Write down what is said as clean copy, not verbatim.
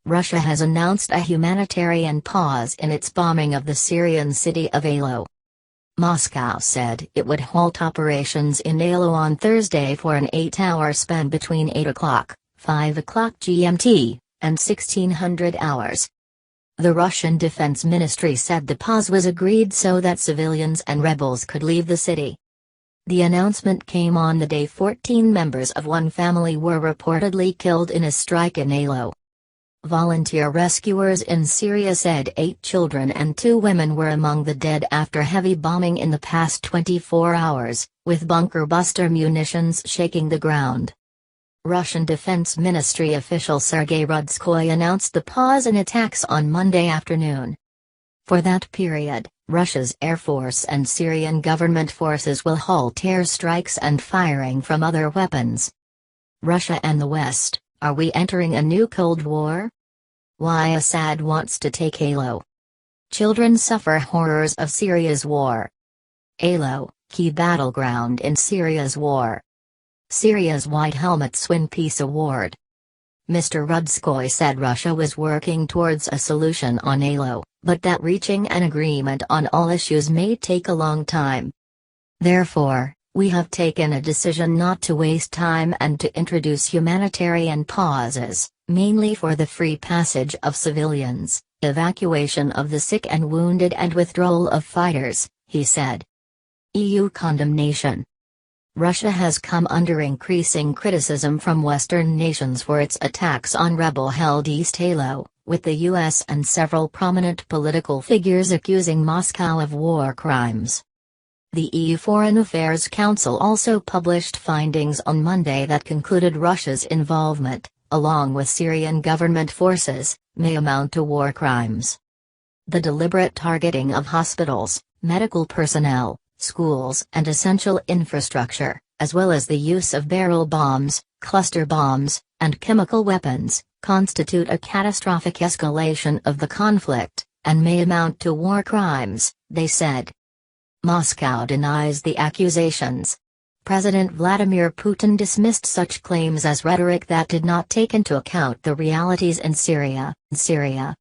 Russia has announced a humanitarian pause in its bombing of the Syrian city of Aleppo. Moscow said it would halt operations in Aleppo on Thursday for an 8-hour span between 8 o'clock, 5 o'clock GMT, and 1600 hours. The Russian Defense Ministry said the pause was agreed so that civilians and rebels could leave the city. The announcement came on the day 14 members of one family were reportedly killed in a strike in Aleppo. Volunteer rescuers in Syria said 8 children and 2 women were among the dead after heavy bombing in the past 24 hours, with bunker-buster munitions shaking the ground. Russian Defense Ministry official Sergei Rudskoy announced the pause in attacks on Monday afternoon. For that period, Russia's Air Force and Syrian government forces will halt airstrikes and firing from other weapons. Russia and the West, are we entering a new Cold War? Why Assad wants to take Aleppo. Children suffer horrors of Syria's war. Aleppo, key battleground in Syria's war. Syria's White Helmets win Peace Award. Mr. Rudskoy said Russia was working towards a solution on Aleppo, but that reaching an agreement on all issues may take a long time. Therefore, we have taken a decision not to waste time and to introduce humanitarian pauses, mainly for the free passage of civilians, evacuation of the sick and wounded and withdrawal of fighters, he said. EU condemnation. Russia has come under increasing criticism from Western nations for its attacks on rebel-held East Aleppo, with the US and several prominent political figures accusing Moscow of war crimes. The EU Foreign Affairs Council also published findings on Monday that concluded Russia's involvement, along with Syrian government forces, may amount to war crimes. The deliberate targeting of hospitals, medical personnel, schools and essential infrastructure, as well as the use of barrel bombs, cluster bombs, and chemical weapons, constitute a catastrophic escalation of the conflict, and may amount to war crimes, they said. Moscow denies the accusations. President Vladimir Putin dismissed such claims as rhetoric that did not take into account the realities in Syria.